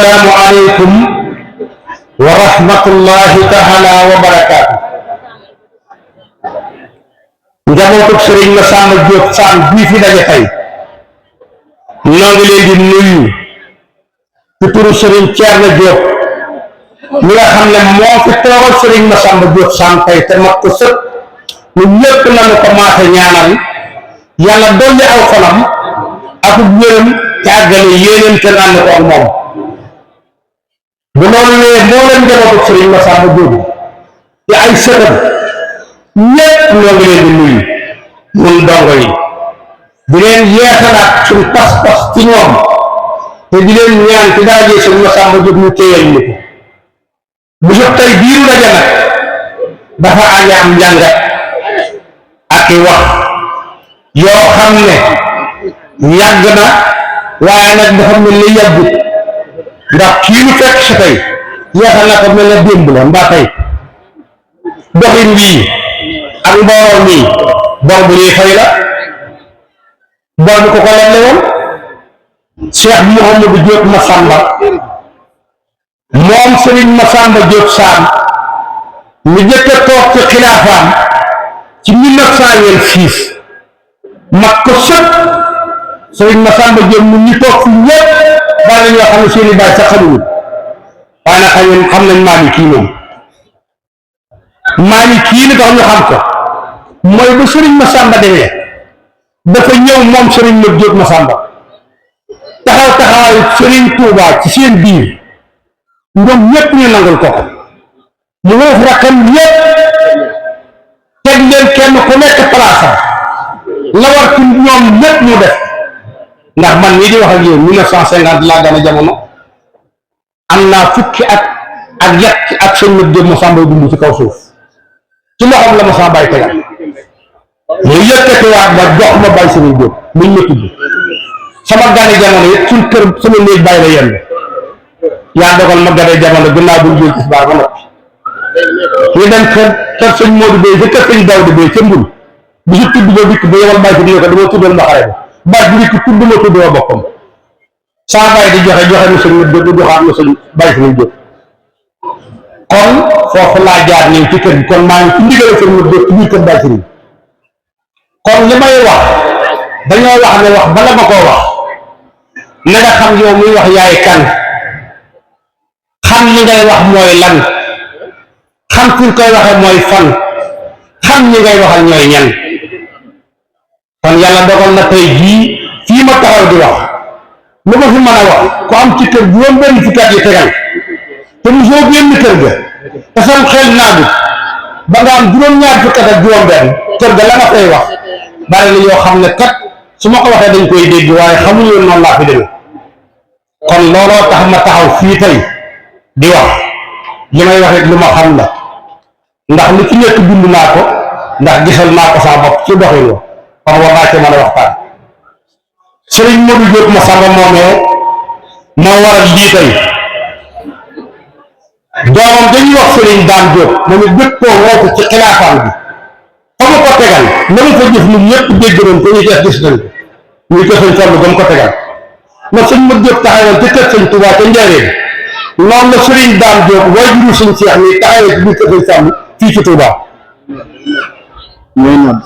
السلام عليكم ورحمة الله تعالى وبركاته. njabootu Serigne Massamba Diop Sam bii fi daje tey ñoo ngi leen di nuyu ci turu Serigne Thierno Diop mi nga xam ne moo fi toogal Serigne Massamba Diop Sam tey te mat ko sëpp ñu ñëpp nañu ko maase ñaanal yàlla dolli aw fanam ak wéram te àggale yéeneen te ànd ko ak moom. bu loolu wee moo leen njabootu Serigne Massamba Diop ci ay sëtam ñëpp ñoo ngi leen di nuyu ñun dongo yi di leen yeesalaat suñu pas-pas ci ñoom te di leen ñaan ci daraje Serigne Massamba Diop ñu téyal ñu ko. bu soog tey biiru daje nag dafa àññe am njàngat ak i wax yoo xam ne yàgg na waaye nag dafa mel ni yàggut ndax kii ñu fekk si tey yeesal na ko mel ne démb la mbaa tey doxin wii ak mbooloo mii bor bu ñuy fay la bor bu ko ko leble woon Cheikh Mouhamadou Diop Massamba moom Serigne Massamba Diop Sam mi jëkk a toog ci xilaafaam ci 1926 mat ko sëpp Serigne Massamba Diop mu ñu toog fi ñëpp bari ñoo xam ne seen i baay sax xamuñu waaye nag xam nañ maali kii moom maali kii li tax ñu xam ko mooy bu Serigne Massamba demee dafa ñëw moom Serigne Modou Diop Massamba taxaw taxawaayu Serigne Touba ci seen biir ñoom ñëpp ñu nangul ko mu woof rakkam ñëpp teg leen kenn ku nekk palaasam la war ci ñoom ñëpp ñu def ndax man mii di wax ak yéen 1950 laa gane jamono am naa fukki at ak yet ak sëñ Modou Diop Massamba dund ci kaw suuf ci loxoom la Massamba bay tegal mu yëkkatiwaat ba jox ma bay Serigne Diop muñ ma tudd sama gane jamono yëpp suñ kër sama néeg bay la yenn yaa dogal ma gane jamono gannaaw buñ jël gis baa ba noppi ñu dem kër sëñ Modou Bey ba kër sëñ Daouda Bey ca Mbul bu si tudd ba dikk ba yebal bay si ko dama tuddal ma xare ba baat bi dikk tudd ma tudd ma boppam saa bay di joxe na sëñ Modou Diop joxaat na sëñ bay Serigne Diop kon foofu laa jaar nii ci kër gi kon maa ngi ci ndigal sëñ Modou Diop ci biir kër bay Serigne kon li may wax dañoo wax ne wax bala ma koo wax na nga xam yow muy wax yaay kan xam li ngay wax mooy lan xam fi koy waxee mooy fan xam ñi ngay waxal ñooy ñan kon yàlla dogal na tey jii fii ma taxaw di wax lu ma fi mën a wax ku am ci kër juróom benn fukki at yi tegal te mu soo génn kër ga te sam xel naadu ba nga am juróom-ñaar fukki at ak juróom benn kër ga la nga fay wax bari na yoo xam ne kat su ma ko waxee dañ koy dégg waaye xamuñu woon noonu laa fi demee kon looloo tax ma taxaw fii tey di wax li may wax it lu ma xam la ndax li ci nekk dund naa ko ndax gisal naa ko saa bopp ci doxin wa kon war naa ci mën a waxtaan Serigne Modou Diop Massamba moomee moo waral lii tey doomam dañuy wax Serigne Dame Diop moom it bépp koo woo ko ci xilaafaam bi fa mu ko tegal la mu fa jëf ñun ñëpp dégg nañ ko ñu def gis nañ ko ñuy ko sëñ Fallu gam ko tegal na sëñ Modou Diop taxawal ci kër sëñ Touba ca Njaaréem noonu la Serigne Dame Diop waajuru sëñ Cheikh ni taxawee ci biir kër sëñ Fallu fii ci Touba ñooy nodd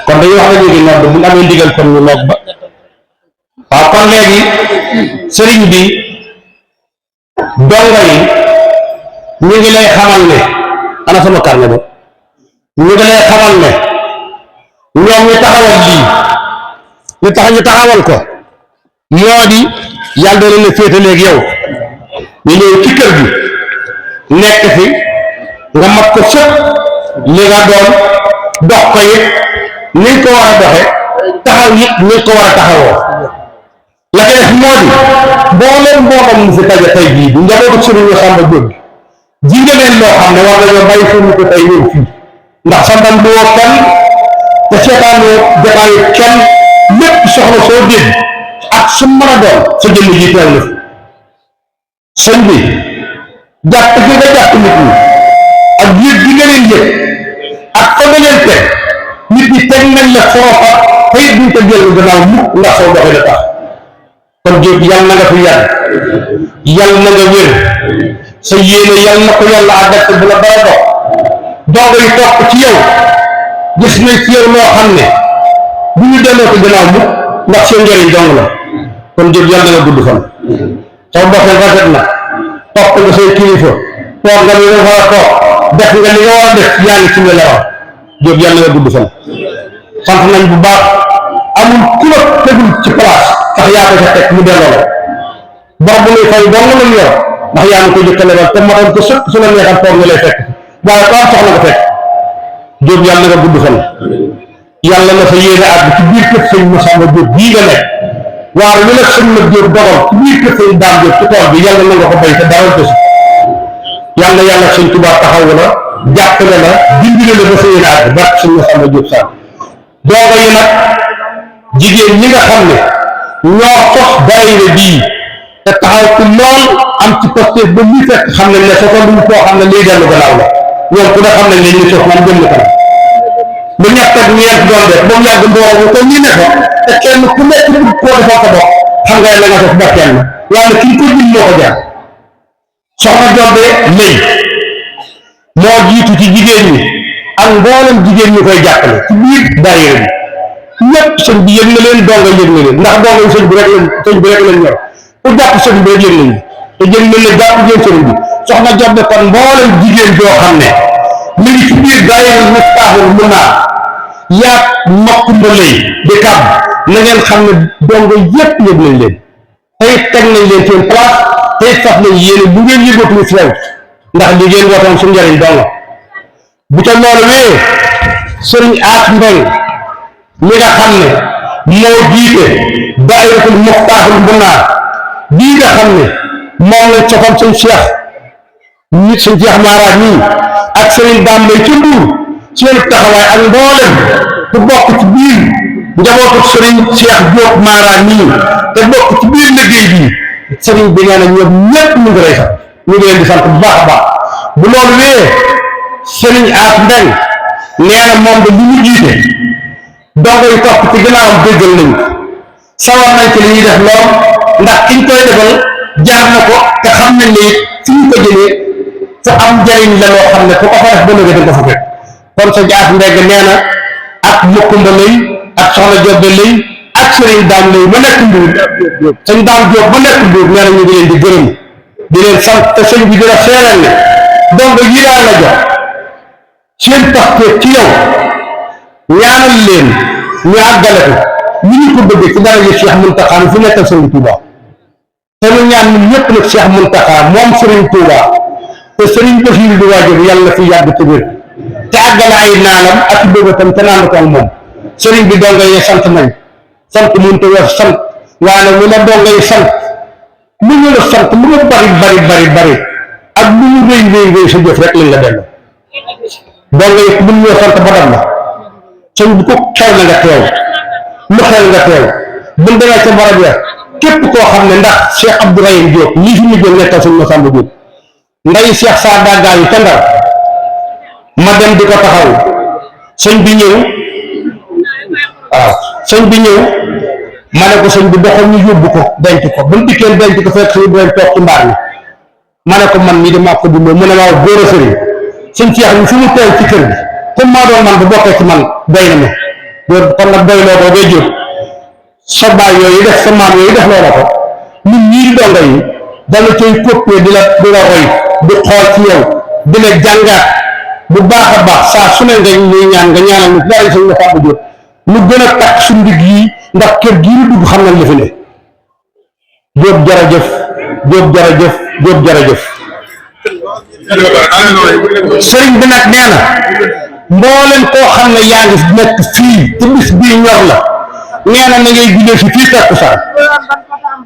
kon dañuy wax ne léegi nodd bu ñu amee ndigal kon ñu nodd ba waaw kon léegi sëriñ bi dongo yi ñu ngi lay xamal ne ana sama carnet ba ñu ngi lay xamal ne ñoom ñu taxawal lii li tax ñu taxawal ko moo di yàlla da leen a féetaleeg yow ñu ñëw ci kër gi nekk fi nga mat ko sëpp li nga doon dox ko it ni nga ko war a doxe taxaw it ni nga ko war a taxawoo la ca def moo di mboolem mu fi taja tey jii bu njabootu Serigne Massamba Diop ji nga leen loo xam ne war nañoo bàyyi suñu ko tey ñëw fii ndax sa ndam du woo kenn te seetaanoo jotaayu kenn lépp soxla soo dégg ak su mën a doon sa jëmm ji teew na sëñ bi jàpp gi nga jàpp nit ñi ak yëg gi nga leen yëg ak fa nga leen teg nit ñi teg nañ la foofa te it duñ ko jël gannaaw mukk ndax soo doxee la tax kon Diop yàlla na nga fi yàgg yàlla na nga wér sa yéene yàlla na ko yàlla àggal bu la dara dox dongo yi topp ci yow gis nañ ci yow loo xam ne bu ñu delloo ko gannaaw mu ndax seen njëriñ dong la kon Diop yàlla na nga gudd fan soo doxee rafet na topp nga say kilifa toog nga li nga war a toog def nga li nga war a def yaa ngi ci nga la wax Diop yàlla na nga gudd fan sant nañ bu baax amul ku la tegul ci place tax yaa ko ca teg mu delloo la bor bu lay fay dong la ñu yor ndax yaa ngi ko jëkkale ba te matoon ko sëkk su la neexal toog nga lay fekk waaye ko am soxla nga fekk Diop yàlla na nga gudd fan yàlla na sa yéene àgg ci biir kër sëñ Massamba Diop bii nga nekk waaw li la sëñ Mat Diop dogal ci biir kër sëñ Dame Diop ci tool bi yàlla na nga ko bay te dara des yàlla sëñ Tuubaa taxaw la jàppale la dimbali la ba sa yéene àgg barke sëñ Massamba Diop Sam dooga yi nag jigéen ñi nga xam ne ñoo sos daayira bii te taxaw ci lool am ci posté ba muy fekk xam ne ne soto lu koo xam ne lii dellu gannaaw la ñoom ku ne xam ne leen ñu sos man jëm na kanam lu ñett ak ñeent doon def ba mu yàgg mbooloo ko ñi ne fa te kenn ku nekk koo defoo ko dox xam nga la nga def ba kenn waaye kii ko jëm moo ko jaar soxna Jombe lay moo jiitu ci jigéen ñi ak mboolem jigéen ñi koy jàppale ci biir daayira bi ñëpp sëñ bi yëg na leen donga yëg na leen ndax donga yi sëñ bi rek leen ñor ku jàpp sëñ bi rek yëg nañ te yëg na leen jàpp ngeen sëñ bi soxna Jombe kon mboolem jigéen joo xam ne mi ngi ci biir daayira Miftahul Muna yaag Makumba lay di kàbb na ngeen xam ne donga yëpp yëg nañ leen tey teg nañ leen seen place tey sax nañ yéene bu ngeen yëgatu ñu feew ndax li ngeen wootoon su njëriñ donga bu ca loolu wee sëriñ Aat Mbeng mi nga xam ne moo jiite daayiratul Miftahul Muna bii nga xam ne moom lañ sofal sëñ Cheikh nit sëñ Cheikh Mara nii ak sëriñ Dame lay ci Mbuur seen taxawaay ak mboolem ku bokk ci biir njabootu sëriñ Cheikh Diop Mara nii te bokk ci biir liggéey bi sëriñ bi nee na ñoom ñëpp ñu ngi lay sant ñu ngi leen di sant bu baax a baax bu loolu wee sëriñ Aat Mbeng nee na moom de li ñu jiite dongo yi topp ci gannaawam déggal nañ sawar nañ ci li ñuy def lool ndax kiñ koy defal jaar na ko te xam nañ ne fi ñu ko jëlee fu am njariñ la loo xam ne ku ko fa def ba léegi da nga fa fekk kon sa Aat Mbeng nee na ak Makumba lay ak soxna Jobbe lay ak sëriñ Daam lay ma nekk Mbuur sëñ Daam Jóob ma nekk Mbuur nee na ñu ngi leen di gërëm di leen sant te sëñ bi dina seeral ne dongo yi laa la jox seen paste ci yow ñaanal leen ñu àggale ko ñu ñu ko bëggee ci dara yi Cheikh Mountakha mi fi nekkal Sëriñ Touba te ñu ñaan ñun ñëpp nag Cheikh Mountakha moom Sëriñ Touba te Sëriñ Basiru di waajur yàlla fi yàgg te wér te àggale ay naanam ak bëggatam te naan ko ak moom sëriñ bi dongo yi sant nañ sant mun te wax sant waaye nag ñu la dongo yi sant lu ñu la sant lu mu bari ak lu ñu rëy sa jëf rek lañ la delloo dongo yi mun ñoo sant ba dam la sëñ bi ko xew na nga teew lu xew nga teew buñ demee ca barab ya képp koo xam ne ndax Cheikh Abdourahim Diop lii fi ñu jël nekkal sëñ Massamba Diop nday Cheikh Saada gaa yi ca Ndar ma dem di ko taxaw sëñ bi ñëw waaw sëñ bi ñëw ma ne ko sëñ bi doxal ñu yóbbu ko denc ko buñ dikkee denc ko fekk sëñ Ibrahima toog ci mbaar mi ma ne ko man mii damaa ko dundee mu ne waaw góor a sëriñ sëñ Cheikh ñu fi mu teew ci kër gi comme maa doon man bu bokkee ci man doy na ma loolu kon nag doy loo ko ngay jóg sa baay yooyu def sa maam yooyu def loola ko ñun ñii di dongo yi dana cay coppee di la roy di xool ci yow di la jàngaat bu baax a baax saa su ne nga ñuy ñaan nga ñaanal ñu dara sëñ Massamba Diop lu gën a takk suñu ndigg yi ndax kër gii ñu dugg xam nañ li fi ne Diop jërëjëf Diop jërëjëf Diop jërëjëf sëriñ bi nag nee na mboolem koo xam ne yaa ngi nekk fii ci bis bii ñor la nee na ngay jullee si fii takkusaan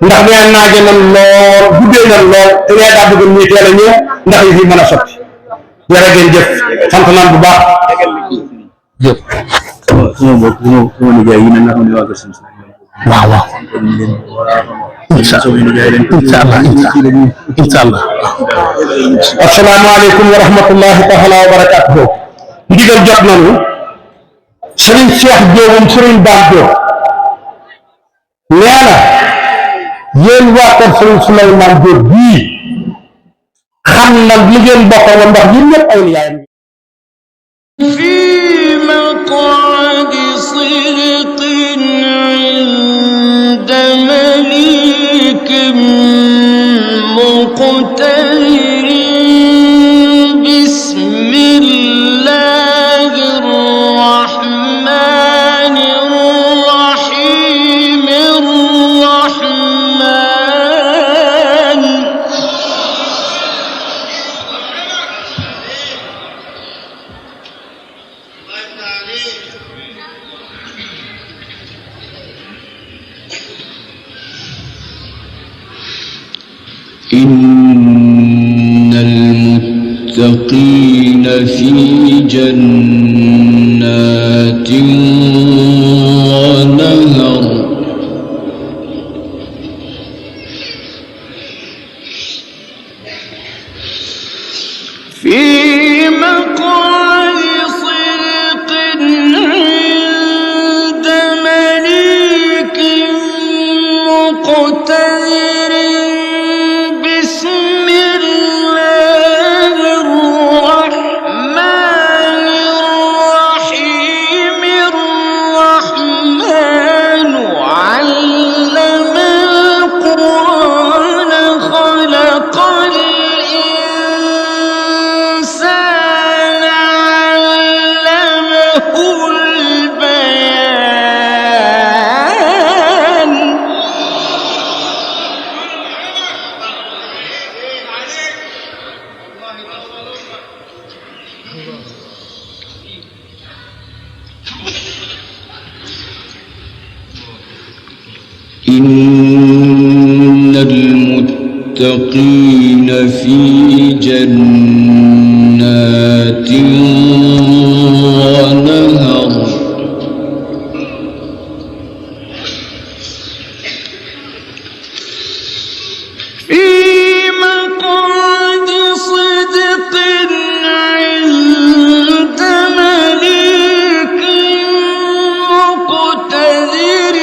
ndax nee naaje nan lool guddee nan lool te nee daa bëgg ñuy teel a ñëw ndax yi fi mën a sotti jërë ngeen jëf sant naan bu baax jëf sama nijaay yi ne nga xam ne waa kër sëñ waaw incha allah asalaamaaleykum wa rahmatullahi taala wa barakatuhu ndigal jot nañu sëriñ Cheikh Diop Sëriñ Dame Diop nee na yéen waa kër Sëriñ Souleymane Diop bii xam na li ngeen bokk woon ndax yéen ñëpp ay yaayam في مقعد صدق عند مليك مقتدر بسم الله الرحمن الرحيم الرحمن إن المتقين في جنات ونهر في مقعد صدق عند مليك مقتدر بسم الله الرحمن الرحيم الرحمن علم القرآن خلق الإنسان علمه البيان إن المتقين في جنات ونهر في مقعد صدق عند مليك مقتدر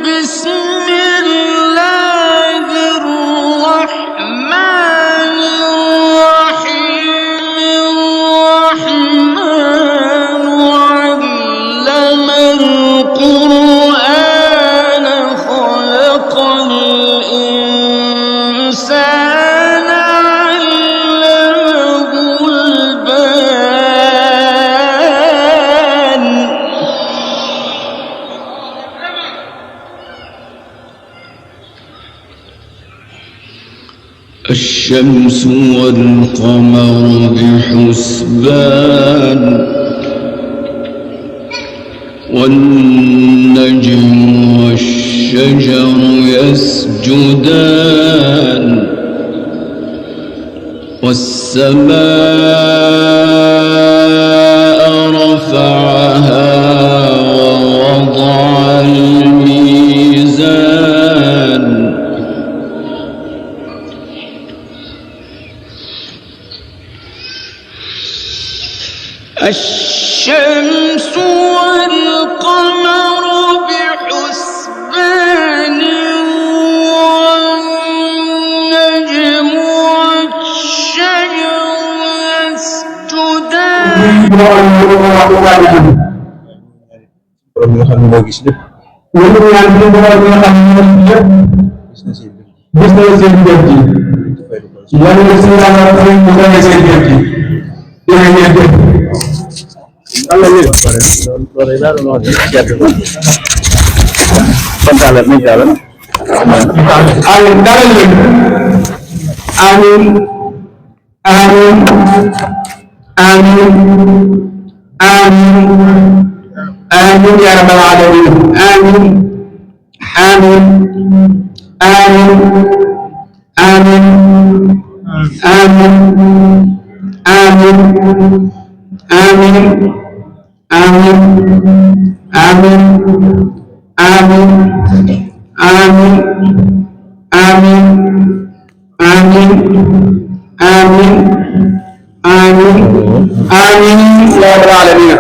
بسم الله الرحمن الرحيم الرحمن علم القرآن خلق الإنسان علمه البيان الشمس والقمر بحسبان والنجم والشجر يسجدان والسماء رفعها ووضع الميزان الشمس والقمر بحسبان والنجم والشجر يسجدان borom mi nga xam ne moo gis lépp. yéen ñaan bi borom mi nga xam ne moo gis lépp gis na seen mbir. gis na seen jëf ji yàlla na si yàlla fay mu fay seen jëf ji jërëjëf Allah yéen loolu laa doon wax de gerte ba kontaan nañ yàlla amin dalal leen amin amin amin amin amin ya rabbal alamin amin amin amin amin amin amin amin amin amin amin amin amin amin amin amin amin ya rabbal alamin